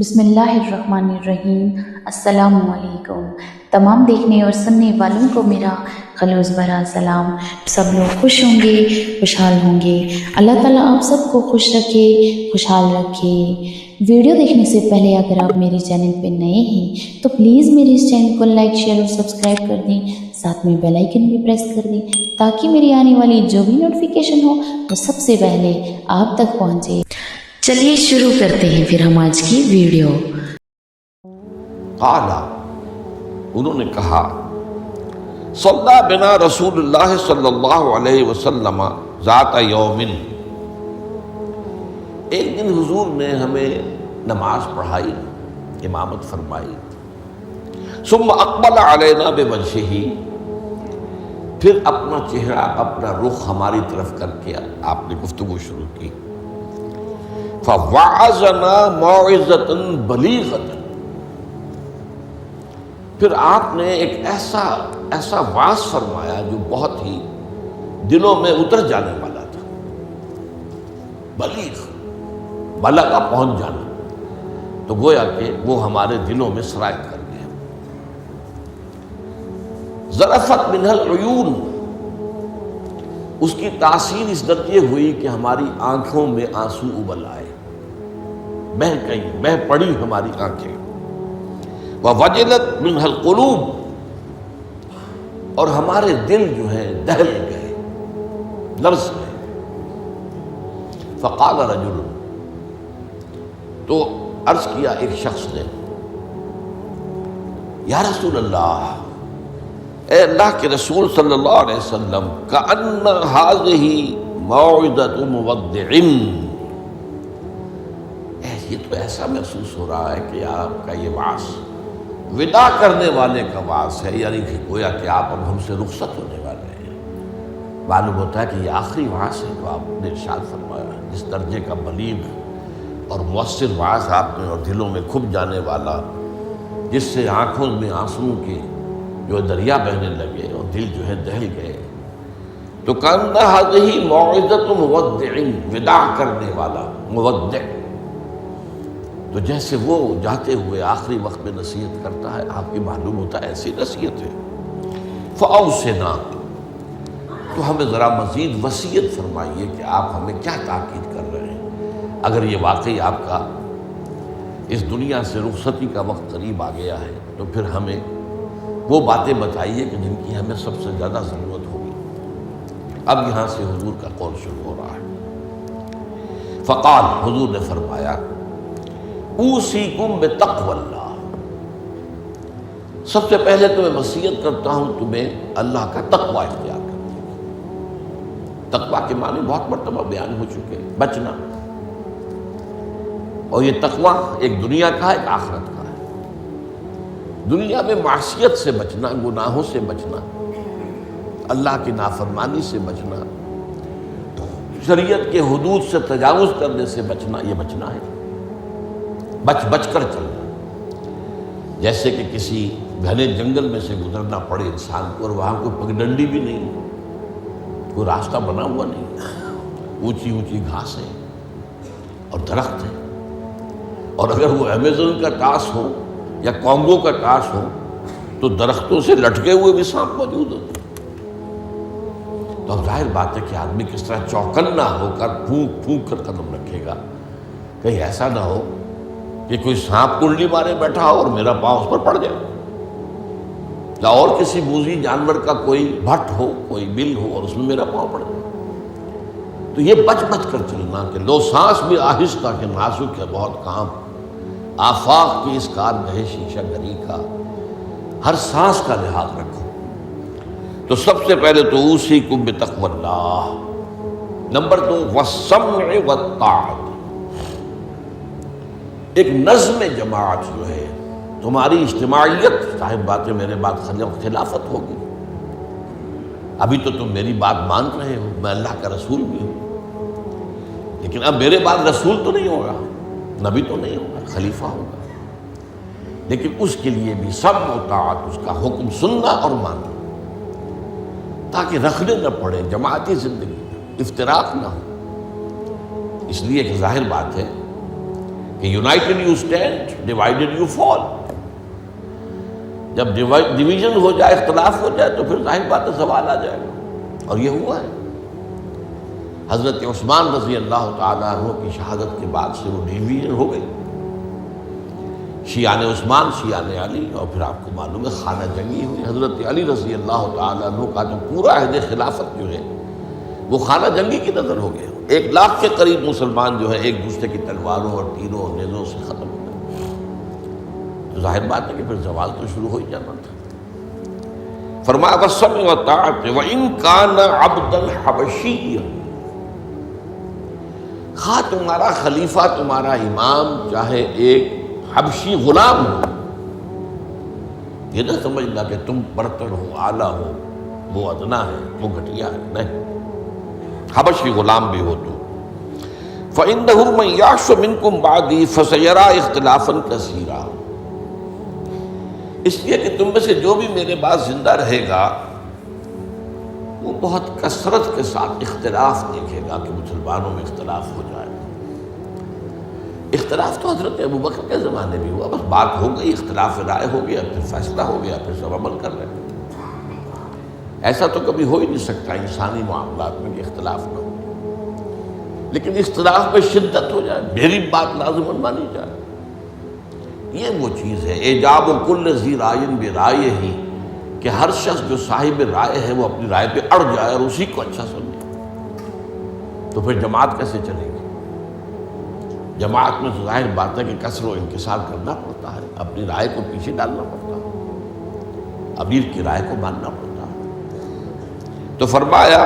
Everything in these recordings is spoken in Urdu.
بسم اللہ الرحمن الرحیم۔ السلام علیکم۔ تمام دیکھنے اور سننے والوں کو میرا خلوص بھرا سلام۔ سب لوگ خوش ہوں گے، خوشحال ہوں گے۔ اللہ تعالیٰ آپ سب کو خوش رکھے، خوشحال رکھے۔ ویڈیو دیکھنے سے پہلے اگر آپ میرے چینل پہ نئے ہیں تو پلیز میرے اس چینل کو لائک، شیئر اور سبسکرائب کر دیں، ساتھ میں بیل آئیکن بھی پریس کر دیں تاکہ میری آنے والی جو بھی نوٹیفیکیشن ہو وہ سب سے پہلے آپ تک پہنچے۔ چلیے شروع کرتے ہیں پھر ہم آج کی ویڈیو۔ قال، انہوں نے کہا، صلی بنا رسول اللہ صلی اللہ علیہ وسلم ذات یوم، ایک دن حضور نے ہمیں نماز پڑھائی، امامت فرمائی۔ ثم اقبل علینا بوجہہ، پھر اپنا چہرہ، اپنا رخ ہماری طرف کر کے آپ نے گفتگو شروع کی۔ فوعظنا موعظۃ بلیغۃ، پھر آپ نے ایک ایسا واعظ فرمایا جو بہت ہی دلوں میں اتر جانے والا تھا۔ بلیغ، بلغ، پہنچ جانا، تو گویا کہ وہ ہمارے دلوں میں سرایت کر گیا۔ ذرفت منہ العیون، اس کی تاثیر اس درجے ہوئی کہ ہماری آنکھوں میں آنسو ابل آئے، بہہ پڑی ہماری آنکھیں۔ وَوَجِلَتْ مِنْهَا الْقُلُوبُ، اور ہمارے دل جو ہیں دہل گئے، لرز گئے۔ فَقَالَ رَجُلٌ، تو عرض کیا ایک شخص نے، یا رسول اللہ، اے اللہ کے رسول صلی اللہ علیہ وسلم، كَأَنَّ هَذِهِ مَوْعِظَةُ مُوَدِّعٍ، یہ تو ایسا محسوس ہو رہا ہے کہ آپ کا یہ وعظ وداع کرنے والے کا وعظ ہے، یعنی کہ گویا کہ آپ اب ہم سے رخصت ہونے والے ہیں۔ معلوم ہوتا ہے کہ یہ آخری وعظ ہے جو آپ نے ارشاد فرمایا، جس درجے کا بلیغ اور مؤثر وعظ آپ نے، اور دلوں میں کھپ جانے والا، جس سے آنکھوں میں آنسوؤں کے جو دریا بہنے لگے اور دل جو ہے دہل گئے۔ تو کأن هذه موعظۃ مودع، وداع کرنے والا، مودع، تو جیسے وہ جاتے ہوئے آخری وقت میں نصیحت کرتا ہے، آپ کی معلوم ہوتا ہے ایسی نصیحت ہے۔ فأوصنا، تو ہمیں ذرا مزید وصیت فرمائیے کہ آپ ہمیں کیا تاکید کر رہے ہیں۔ اگر یہ واقعی آپ کا اس دنیا سے رخصتی کا وقت قریب آ گیا ہے تو پھر ہمیں وہ باتیں بتائیے کہ جن کی ہمیں سب سے زیادہ ضرورت ہوگی۔ اب یہاں سے حضور کا قول شروع ہو رہا ہے۔ فقال، حضور نے فرمایا، اوصیکم بتقوی اللہ، سب سے پہلے تو میں وصیت کرتا ہوں تمہیں اللہ کا تقوی اختیار کرنے کی۔ تقوی کے معنی بہت مرتبہ بیان ہو چکے، بچنا، اور یہ تقوی ایک دنیا کا ہے، ایک آخرت کا ہے۔ دنیا میں معصیت سے بچنا، گناہوں سے بچنا، اللہ کی نافرمانی سے بچنا، شریعت کے حدود سے تجاوز کرنے سے بچنا، یہ بچنا ہے، بچ کر چلنا۔ جیسے کہ کسی گھنے جنگل میں سے گزرنا پڑے انسان کو، اور وہاں کوئی پگڈنڈی بھی نہیں، کوئی راستہ بنا ہوا نہیں، اونچی اونچی گھاسیں اور درخت ہیں، اور اگر وہ امیزون کا ٹاس ہو یا کانگو کا ٹاس ہو تو درختوں سے لٹکے ہوئے بھی سانپ موجود ہوتے ہیں۔ تو اب ظاہر بات ہے کہ آدمی کس طرح چوکنا ہو کر پھونک پھونک کر قدم رکھے گا، کہیں ایسا نہ ہو کہ کوئی سانپ کنڈلی مارے بیٹھا ہو اور میرا پاؤں اس پر پڑ جائے، یا اور کسی موذی جانور کا کوئی بھٹ ہو، کوئی بل ہو اور اس میں میرا پاؤں پڑ جائے۔ تو یہ بچ کر چلنا کہ لو سانس بھی آہستہ کہ نازک ہے بہت کام، آفاق کی اس کارگاہ شیشہ گری کا، ہر سانس کا لحاظ رکھو۔ تو سب سے پہلے تو اوصیکم بتقوی اللہ، نمبر 2 والسمع والطاعۃ، ایک نظم جماعت جو ہے، تمہاری اجتماعیت، صاحب باتیں میرے بات خلافت ہوگی۔ ابھی تو تم میری بات مان رہے ہو، میں اللہ کا رسول بھی ہوں، لیکن اب میرے بعد رسول تو نہیں ہوگا، نبی تو نہیں ہوگا، خلیفہ ہوگا، لیکن اس کے لیے بھی سمع و طاعت، اس کا حکم سننا اور ماننا، تاکہ رکھنے نہ پڑے، جماعتی زندگی میں افتراق نہ ہو۔ اس لیے کہ ظاہر بات ہے کہ United you stand divided you fall. جب ڈویژن ہو جائے، اختلاف ہو جائے تو پھر ظاہر بات ہے زوال آ جائے گا، اور یہ ہوا ہے. حضرت عثمان رضی اللہ تعالیٰ عنہ کی شہادت کے بعد سے وہ ڈویژن ہو گئی، شیعہ عثمان، شیعہ علی، اور پھر آپ کو معلوم ہے خانہ جنگی ہوئی. حضرت علی رضی اللہ تعالیٰ عنہ کا جو پورا عہد خلافت جو ہے وہ خانہ جنگی کی نظر ہو گیا. 1 لاکھ کے قریب مسلمان جو ہے ایک دوسرے کی تلواروں اور تیروں اور نیزوں سے ختم ہو گئے. تو ظاہر بات ہے کہ پھر زوال تو شروع ہو ہی جانا تھا. فرمایا والسمع والطاعۃ وإن كان عبدا حبشيا، خواہ تمہارا خلیفہ، تمہارا امام چاہے ایک حبشی غلام ہو. یہ نہ سمجھنا کہ تم برتر ہو، اعلیٰ ہو، وہ ادنا ہے، وہ گھٹیا ہے، نہیں. حبشی غلام بھی ہو تو فَإِنَّهُ مَن يَعْشُ مِنكُم بَعْدِي فَسَيَرَىٰ اخْتِلَافًا كَثِيرًا، اس لیے کہ تم میں سے جو بھی میرے بعد زندہ رہے گا وہ بہت کثرت کے ساتھ اختلاف دیکھے گا کہ مسلمانوں میں اختلاف ہو جائے. اختلاف تو حضرت ابوبکر کے زمانے بھی ہوا، بس بات ہو گئی، اختلاف رائے ہو گیا، پھر فیصلہ ہو گیا، پھر سب عمل کر رہے ہیں. ایسا تو کبھی ہو ہی نہیں سکتا انسانی معاملات میں کہ اختلاف نہ ہو، لیکن اختلاف میں شدت ہو جائے، میری بات لازماً مانی جائے، یہ وہ چیز ہے. ایجاب کل ذی رائے برائے ہی، کہ ہر شخص جو صاحب رائے ہے وہ اپنی رائے پہ اڑ جائے اور اسی کو اچھا سمجھے. تو پھر جماعت کیسے چلے گی؟ جماعت میں تو ظاہر بات ہے کہ کثر و انکسار کرنا پڑتا ہے، اپنی رائے کو پیچھے ڈالنا پڑتا ہے، امیر کی رائے کو ماننا پڑتا ہے. تو فرمایا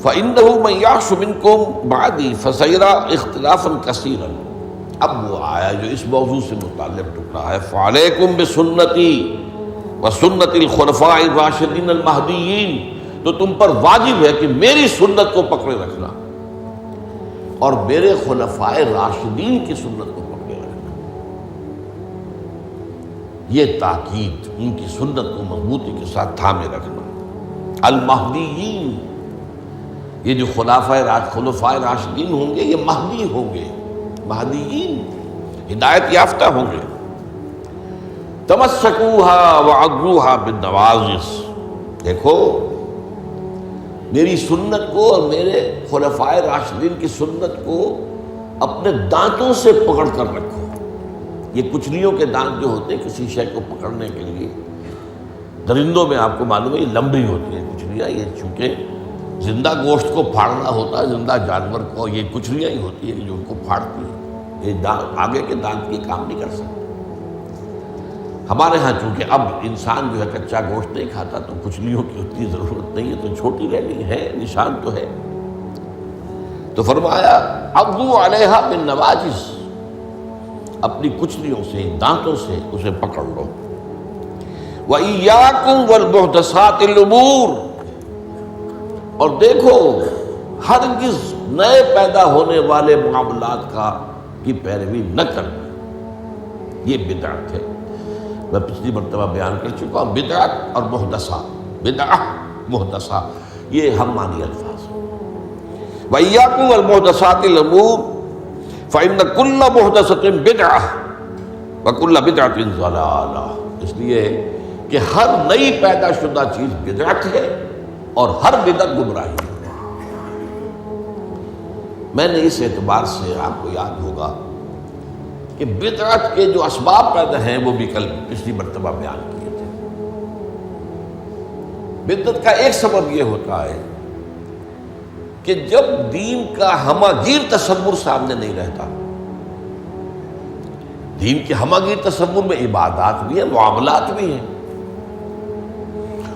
فَإِنَّهُ مَن يَعْشُ مِنكُم بَعْدِي فَسَيَرَىٰ اخْتِلَافًا كَثِيرًا. اب وہ آیا جو اس موضوع سے متعلق ٹکڑا ہے، فَعَلَيْكُمْ بِسُنَّتِي وَسُنَّتِ الْخُلَفَاءِ الرَّاشِدِينَ الْمَهْدِيِّينَ، تو تم پر واجب ہے کہ میری سنت کو پکڑے رکھنا اور میرے خلفائے راشدین کی سنت کو پکڑے رکھنا. یہ تاکید، ان کی سنت کو مضبوطی کے ساتھ تھامے رکھنا. المہدیین، یہ جو خلفائے راشدین ہوں گے یہ مہدی ہوں گے، مہدیین ہدایت یافتہ ہوں گے. تمسکوہا وعضوہا بالنواجذ، دیکھو میری سنت کو اور میرے خلفائے راشدین کی سنت کو اپنے دانتوں سے پکڑ کر رکھو. یہ کچلیوں کے دانت جو ہوتے ہیں کسی شے کو پکڑنے کے لیے، درندوں میں آپ کو معلوم ہے یہ لمبی ہوتی ہیں کچلیاں، یہ چونکہ زندہ گوشت کو پھاڑنا ہوتا ہے، زندہ جانور کو یہ کچلیاں ہی ہوتی ہیں جو ان کو پھاڑتی ہیں. یہ آگے کے دانت کی کام نہیں کر سکتے. ہمارے ہاں چونکہ اب انسان جو ہے کچا گوشت نہیں کھاتا تو کچلیوں کی اتنی ضرورت نہیں ہے، تو چھوٹی رہنی ہے، نشان تو ہے. تو فرمایا عضو علیہا بالنواجذ، اپنی کچلیوں سے، دانتوں سے اسے پکڑ لو. وَإِيَّاكُمْ وَالْمُحْدَثَاتِ الْأُمُورِ، اور دیکھو ہرگز نئے پیدا ہونے والے معاملات کی پیروی نہ کرنا، یہ بدعت ہے. میں پچھلی مرتبہ بیان کر چکا ہوں، بدعت اور محدثہ، بدعہ محدثہ یہ ہم معنی الفاظ ہیں. وَإِيَّاكُمْ وَالْمُحْدَثَاتِ الْأُمُورِ فَإِنَّ كُلَّ مُحْدَثَةٍ بِدْعَةٌ وَكُلَّ بِدْعَةٍ ضَلَالَةٌ، اس لیے کہ ہر نئی پیدا شدہ چیز بدعت ہے اور ہر بدعت گمراہی ہے. میں نے اس اعتبار سے آپ کو یاد ہوگا کہ بدعت کے جو اسباب پیدا ہیں وہ بھی کل پچھلی مرتبہ بیان کیے تھے. بدعت کا ایک سبب یہ ہوتا ہے کہ جب دین کا ہمہ گیر تصور سامنے نہیں رہتا. دین کے ہمہ گیر تصور میں عبادات بھی ہیں، معاملات بھی ہیں،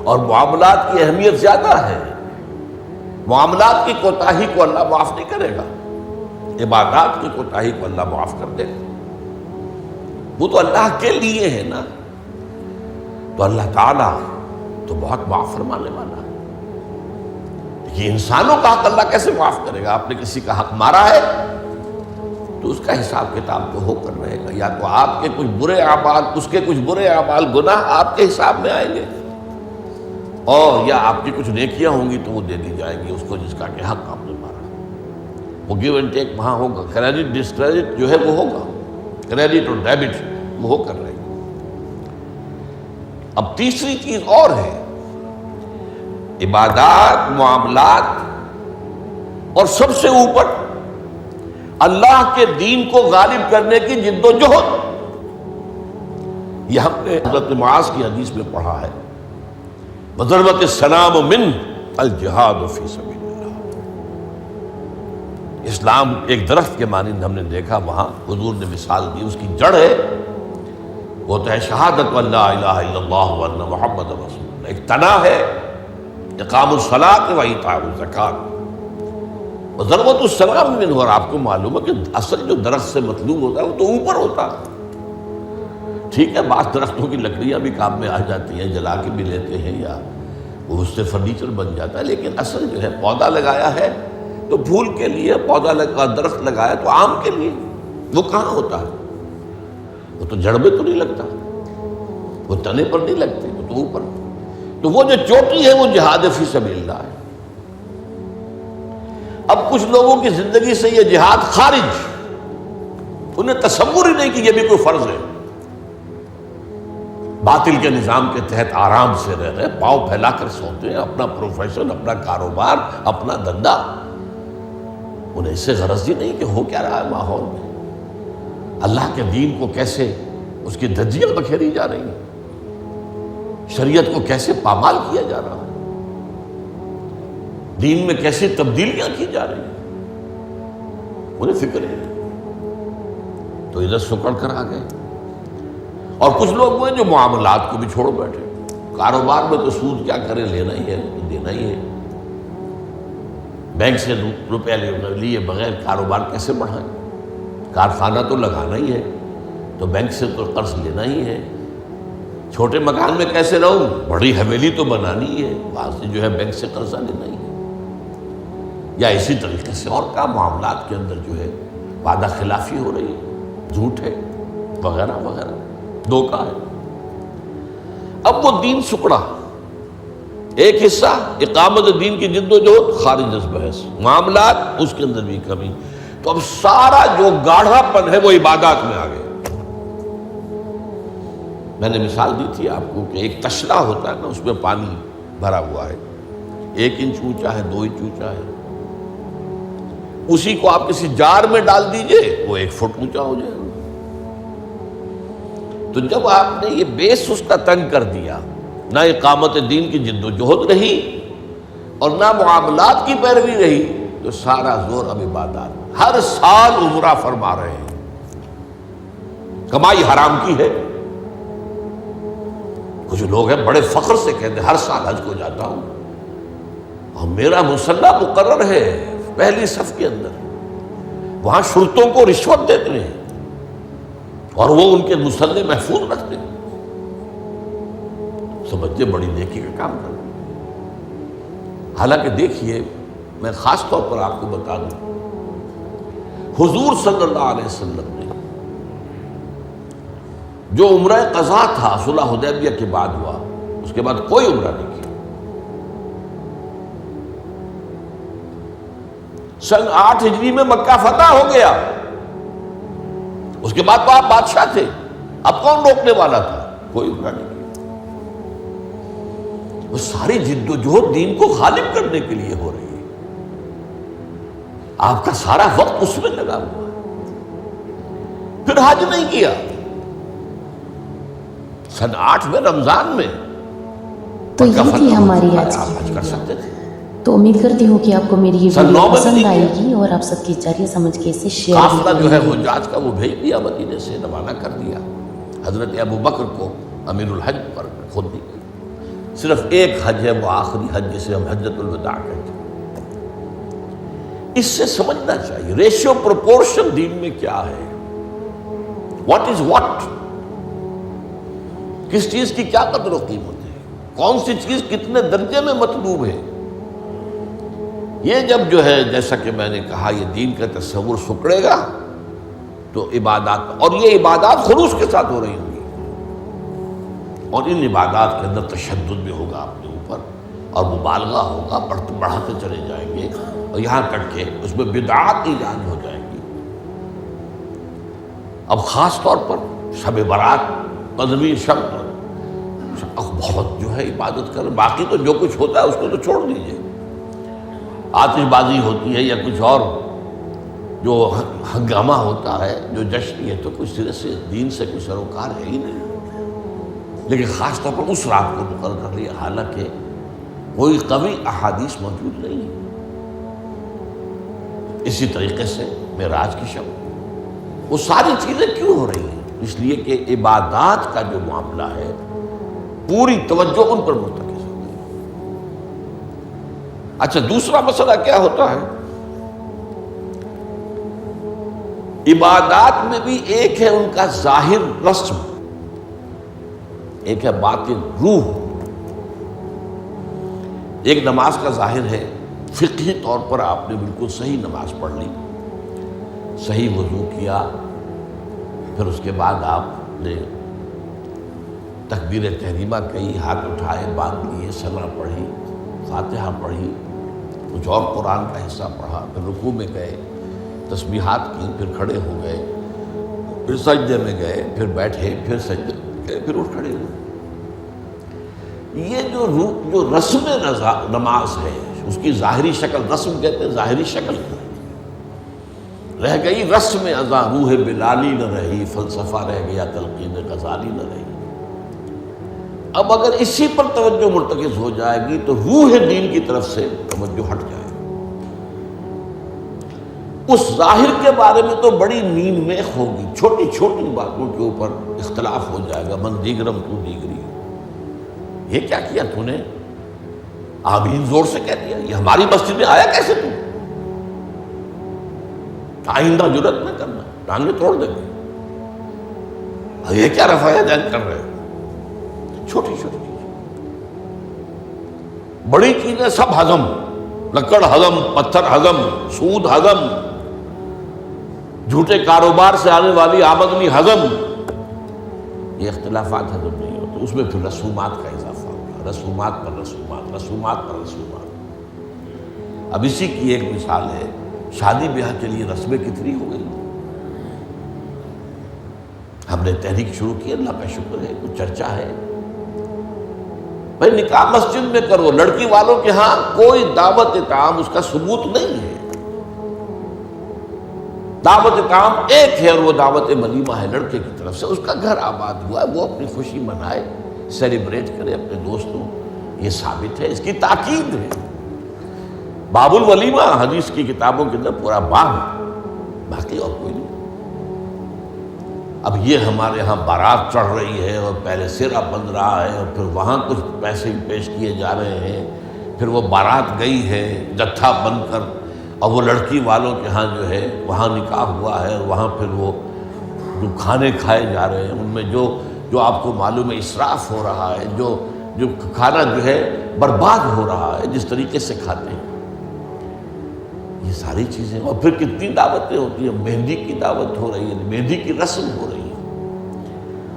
اور معاملات کی اہمیت زیادہ ہے. معاملات کی کوتاہی کو اللہ معاف نہیں کرے گا، عبادات کی کوتاہی کو اللہ معاف کر دے گا. وہ تو اللہ کے لیے ہے نا، تو اللہ تعالیٰ تو بہت معاف فرمانے والا ہے. یہ انسانوں کا حق اللہ کیسے معاف کرے گا؟ آپ نے کسی کا حق مارا ہے تو اس کا حساب کتاب تو ہو کر رہے گا. یا تو آپ کے کچھ برے اعمال، اس کے کچھ برے اعمال، گناہ آپ کے حساب میں آئیں گے، اور یا آپ کی کچھ نیکیاں ہوں گی تو وہ دے دی جائے گی اس کو جس کا کہ حق آپ نے مارا. وہ گیو اینڈ ٹیک وہاں ہوگا، کریڈٹ ڈسکریڈٹ جو ہے وہ ہوگا، کریڈٹ اور ڈیبٹ وہ ہو کر رہے گا۔ اب تیسری چیز اور ہے، عبادات، معاملات، اور سب سے اوپر اللہ کے دین کو غالب کرنے کی جد و جہد۔ یہ ہم نے حضرت معاذ کی حدیث میں پڑھا ہے، وَضَرْبَتِ السَّلَامُ مِنْ الْجِهَادُ فِي سَبِيلِ اللَّهِ۔ اسلام ایک درخت کے مانند ہم نے دیکھا، وہاں حضور نے مثال دی، اس کی جڑ ہے وہ تو ہے شہادت اللہ الہ الا اللہ وان محمد رسول اللہ، ایک تنا ہے اقام الصلاۃ و ایتاء الزکوٰۃ وضربۃ السلام منہ۔ اور آپ کو معلوم ہے کہ اصل جو درخت سے مطلوب ہوتا ہے وہ تو اوپر ہوتا ہے۔ ٹھیک ہے، بعض درختوں کی لکڑیاں بھی کام میں آ جاتی ہیں، جلا کے بھی لیتے ہیں یا وہ اس سے فرنیچر بن جاتا ہے، لیکن اصل جو ہے پودا لگایا ہے تو پھول کے لیے، پودا لگا درخت لگایا تو آم کے لیے، وہ کہاں ہوتا ہے؟ وہ تو جڑ میں تو نہیں لگتا، وہ تنے پر نہیں لگتے، وہ تو اوپر۔ تو وہ جو چوٹی ہے وہ جہاد فی سبیل اللہ ہے۔ اب کچھ لوگوں کی زندگی سے یہ جہاد خارج، انہیں تصور ہی نہیں کہ یہ بھی کوئی فرض ہے، باطل کے نظام کے تحت آرام سے رہ رہے، پاؤں پھیلا کر سوتے ہیں، اپنا پروفیشن، اپنا کاروبار، اپنا دھندا، انہیں اس سے غرض ہی نہیں کہ ہو کیا رہا ہے ماحول میں، اللہ کے دین کو کیسے اس کی دھجیاں بکھیری جا رہی ہیں، شریعت کو کیسے پامال کیا جا رہا ہے، دین میں کیسی تبدیلیاں کی جا رہی ہیں، انہیں فکر ہے۔ تو ادھر سکڑ کر آ گئے۔ اور کچھ لوگ وہ ہیں جو معاملات کو بھی چھوڑ بیٹھے، کاروبار میں تو سود کیا کرے، لینا ہی ہے، دینا ہی ہے، بینک سے روپیہ لیے بغیر کاروبار کیسے بڑھائیں، کارخانہ تو لگانا ہی ہے تو بینک سے تو قرض لینا ہی ہے، چھوٹے مکان میں کیسے رہوں، بڑی حویلی تو بنانی ہی ہے، وہاں سے جو ہے بینک سے قرضہ لینا ہی ہے، یا اسی طریقے سے اور کا معاملات کے اندر جو ہے وعدہ خلافی ہو رہی ہے، جھوٹ ہے وغیرہ وغیرہ، دھوکہ ہے۔ اب وہ دین سکڑا، ایک حصہ اقامت دین کی جد و جہد خارج از بحث، معاملات اس کے اندر بھی کمی، تو اب سارا جو گاڑھا پن ہے وہ عبادات میں آ گیا۔ میں نے مثال دی تھی آپ کو کہ ایک تشلا ہوتا ہے نا، اس میں پانی بھرا ہوا ہے، 1 انچ اونچا ہے، 2 انچ اونچا ہے، اسی کو آپ کسی جار میں ڈال دیجئے وہ 1 فٹ اونچا ہو جائے گا۔ تو جب آپ نے یہ بیس اس کا تنگ کر دیا، نہ اقامت دین کی جد و جہد رہی اور نہ معاملات کی پیروی رہی، تو سارا زور اب عبادات، ہر سال عمرہ فرما رہے ہیں، کمائی حرام کی ہے۔ کچھ لوگ ہیں بڑے فخر سے کہتے ہیں ہر سال حج کو جاتا ہوں اور میرا مسلح مقرر ہے پہلی صف کے اندر، وہاں شرطوں کو رشوت دیتے ہیں اور وہ ان کے مسلح محفوظ رکھتے ہیں، سمجھتے بڑی نیکی کا کام کرتے ہیں۔ حالانکہ دیکھیے، میں خاص طور پر آپ کو بتا دوں، حضور صلی اللہ علیہ وسلم نے جو عمرہ قضا تھا صلح حدیبیہ کے بعد ہوا، اس کے بعد کوئی عمرہ نہیں کیا۔ سن 8 ہجری میں مکہ فتح ہو گیا، اس کے بعد تو آپ بادشاہ تھے، اب کون روکنے والا تھا؟ کوئی عمرہ نہیں کیا۔ وہ ساری جد و جہد دین کو غالب کرنے کے لیے ہو رہی ہے، آپ کا سارا وقت اس میں لگا ہوا ہے۔ پھر حج نہیں کیا، سن 8 میں رمضان میں تو یہ تھی ہماری آج آپ کی حج کر ویڈیو۔ سکتے تھے۔ تو امید کرتی ہوں کہ آپ کو میری یہ سن ویڈیو 9 میں پسند نہیں آئے کیا۔ گی اور آپ سب کی چاریہ سمجھ کے اسے شیئر قافلہ جو ہے بھی کریں۔ حجاج کا وہ بھیج دیا، مدینے سے روانہ کر دیا، حضرت ابو بکر کو امیر الحج پر خود دی گئی۔ صرف ایک حج ہے، وہ آخری حج جسے ہم حجۃ الوداع کہتے ہیں۔ اس سے سمجھنا چاہیے ریشیو پروپورشن دین میں کیا ہے، واٹ از واٹ، کس چیز کی کیا قدر و قیمت ہے، کون سی چیز کتنے درجے میں مطلوب ہے۔ یہ جب جو ہے جیسا کہ میں نے کہا یہ دین کا تصور سکڑے گا تو عبادات، اور یہ عبادات خلوص کے ساتھ ہو رہی ہوں گی، اور ان عبادات کے اندر تشدد بھی ہوگا اپنے اوپر اور مبالغہ ہوگا، بڑھاتے چلے جائیں گے۔ اور یہاں کٹ کے اس میں بدعات ایجاد ہو جائیں گی۔ اب خاص طور پر شب برات 15ویں شب پر بہت جو ہے عبادت کریں، باقی تو جو کچھ ہوتا ہے اس کو تو چھوڑ دیجیے، آتش بازی ہوتی ہے یا کچھ اور جو ہنگامہ ہوتا ہے، جو جشن، یہ تو کچھ سرے سے دین سے کوئی سروکار ہے ہی نہیں۔ لیکن خاص طور پر اس رات کو مقرر کر لیا، حالانکہ کوئی قوی احادیث موجود نہیں ہے۔ اسی طریقے سے معراج کی شب، وہ ساری چیزیں کیوں ہو رہی ہیں؟ اس لیے کہ عبادات کا جو معاملہ ہے پوری توجہ ان پر مرتکز ہو گئی۔ اچھا، دوسرا مسئلہ کیا ہوتا ہے؟ عبادات میں بھی ایک ہے ان کا ظاہر رسم، ایک ہے باطن روح۔ ایک نماز کا ظاہر ہے، فقہی طور پر آپ نے بالکل صحیح نماز پڑھ لی، صحیح وضو کیا، پھر اس کے بعد آپ نے تکبیر تحریمہ کہی، ہاتھ اٹھائے، باندھ لیے، سنا پڑھی، فاتحہ پڑھی، کچھ اور قرآن کا حصہ پڑھا، پھر رکوع میں گئے، تسبیحات کی، پھر کھڑے ہو گئے، پھر سجدے میں گئے، پھر بیٹھے، پھر سجدے میں گئے، پھر اٹھ کھڑے ہوئے۔ یہ جو رسم نماز ہے، اس کی ظاہری شکل، رسم کہتے ہیں ظاہری شکل رہ گئی، رسم ازاں روح بلالی نہ رہی، فلسفہ رہ گیا، تلقین غزالی نہ رہی۔ اب اگر اسی پر توجہ مرتکز ہو جائے گی تو روح دین کی طرف سے توجہ ہٹ جائے گی۔ اس ظاہر کے بارے میں تو بڑی نیند میں ہوگی، چھوٹی چھوٹی باتوں کے اوپر اختلاف ہو جائے گا، من دیگرم تو دیگری، یہ کیا کیا تو نے؟ آمین زور سے کہہ دیا، یہ ہماری مسجد میں آیا کیسے تو؟ آئندہ جرأت نہ کرنا، ٹانگیں توڑ دیں گے، یہ کیا رفع دین کر رہے ہو؟ چھوٹی چھوٹی چیزیں، بڑی چیزیں سب ہضم، لکڑ ہضم، پتھر ہضم، سود ہضم، جھوٹے کاروبار سے آنے والی آمدنی ہضم، یہ اختلافات ہضم نہیں ہوتے۔ اس میں پھر رسومات کا اضافہ ہوگا، رسومات پر رسومات، رسومات پر رسومات۔ اب اسی کی ایک مثال ہے، شادی بیاہ کے لیے رسمیں کتنی ہو گئی۔ ہم نے تحریک شروع کی، اللہ کا شکر ہے، کچھ چرچا ہے، بھائی نکاح مسجد میں کرو، لڑکی والوں کے ہاں کوئی دعوت طعام اس کا ثبوت نہیں ہے۔ دعوت طعام ایک ہے اور وہ دعوت ولیمہ ہے لڑکے کی طرف سے، اس کا گھر آباد ہوا ہے، وہ اپنی خوشی منائے، سیلیبریٹ کرے اپنے دوستوں، یہ ثابت ہے، اس کی تاکید ہے۔ باب الولیمہ حدیث کی کتابوں کے اندر پورا باب ہے، باقی اور کوئی نہیں۔ اب یہ ہمارے ہاں بارات چڑھ رہی ہے اور پہلے سیرا بن رہا ہے اور پھر وہاں کچھ پیسے پیش کیے جا رہے ہیں، پھر وہ بارات گئی ہے جتھا بن کر، اور وہ لڑکی والوں کے ہاں جو ہے وہاں نکاح ہوا ہے، اور وہاں پھر وہ جو کھانے کھائے جا رہے ہیں ان میں جو آپ کو معلوم ہے اسراف ہو رہا ہے، جو کھانا جو ہے برباد ہو رہا ہے جس طریقے سے کھاتے ہیں، یہ ساری چیزیں۔ اور پھر کتنی دعوتیں ہوتی ہیں، مہندی کی دعوت ہو رہی ہے، مہندی کی رسم ہو رہی ہے،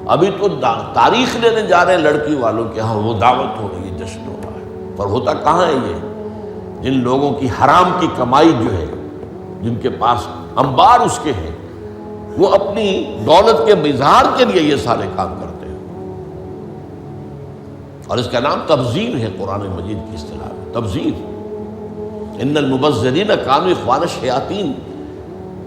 ابھی تو تاریخ لینے جا رہے ہیں لڑکی والوں کے ہاں، وہ دعوت ہو رہی ہے، جشن ہو رہا ہے۔ پر ہوتا کہاں ہے یہ؟ جن لوگوں کی حرام کی کمائی جو ہے، جن کے پاس انبار اس کے ہیں، وہ اپنی دولت کے اظہار کے لیے یہ سارے کام کرتے ہیں، اور اس کا نام تبذیر ہے قرآن مجید کی اصطلاح میں، تبذیر۔ ان المبذرین کانوا اخوان الشیاطین،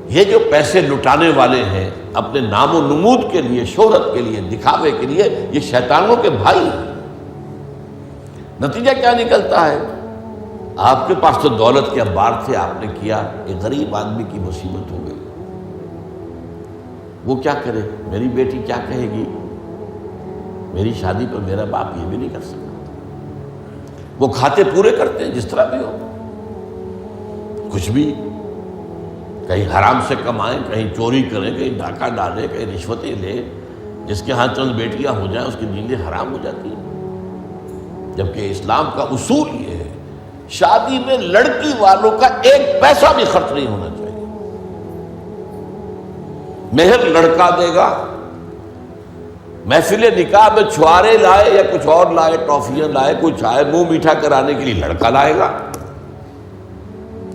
یہ جو پیسے لٹانے والے ہیں اپنے نام و نمود کے لیے، شہرت کے لیے، دکھاوے کے لیے، یہ شیطانوں کے بھائی ہیں۔ نتیجہ کیا نکلتا ہے؟ آپ کے پاس تو دولت کے انبار تھے، آپ نے کیا، ایک غریب آدمی کی مصیبت ہو گئی، وہ کیا کرے؟ میری بیٹی کیا کہے گی؟ میری شادی پر میرا باپ یہ بھی نہیں کر سکتا۔ وہ کھاتے پورے کرتے ہیں جس طرح بھی ہو، کچھ بھی، کہیں حرام سے کمائیں، کہیں چوری کریں، کہیں ڈاکہ ڈالیں، کہیں رشوتیں لیں، جس کے ہاں چند بیٹیاں ہو جائیں اس کی نیندیں حرام ہو جاتی ہیں۔ جبکہ اسلام کا اصول یہ ہے، شادی میں لڑکی والوں کا ایک پیسہ بھی خرچ نہیں ہونا چاہیے، مہر لڑکا دے گا، محفل نکاح میں چھوارے لائے یا کچھ اور لائے، ٹافیاں لائے، کوئی چائے منہ میٹھا کرانے کے لیے لڑکا لائے گا،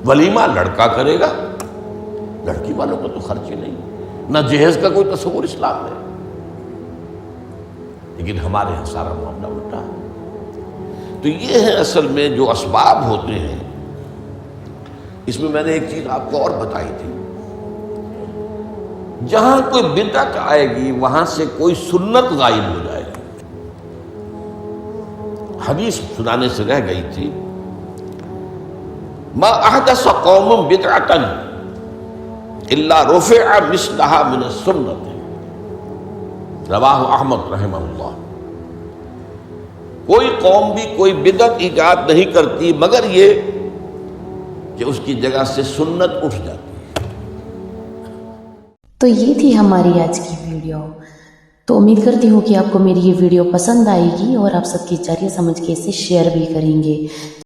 ولیمہ لڑکا کرے گا، لڑکی والوں کو تو خرچ ہی نہیں، نہ جہیز کا کوئی تصور اسلام میں۔ لیکن ہمارے یہاں سارا معاملہ الٹا ہے۔ تو یہ ہے اصل میں جو اسباب ہوتے ہیں۔ اس میں نے ایک چیز آپ کو اور بتائی تھی، جہاں کوئی بدعت آئے گی وہاں سے کوئی سنت غائب ہو جائے گی۔ حدیث سنانے سے رہ گئی تھی، ما احدث قوم بدعۃ الا رفع مثلها من السنۃ، رواہ احمد رحمہ اللہ۔ کوئی قوم بھی کوئی بدعت ایجاد نہیں کرتی مگر یہ کہ اس کی جگہ سے سنت اٹھ جاتی ہے۔ تو یہ تھی ہماری آج کی ویڈیو۔ تو امید کرتی ہوں کہ آپ کو میری یہ ویڈیو پسند آئے گی اور آپ سب کی جاری سمجھ کے اسے شیئر بھی کریں گے۔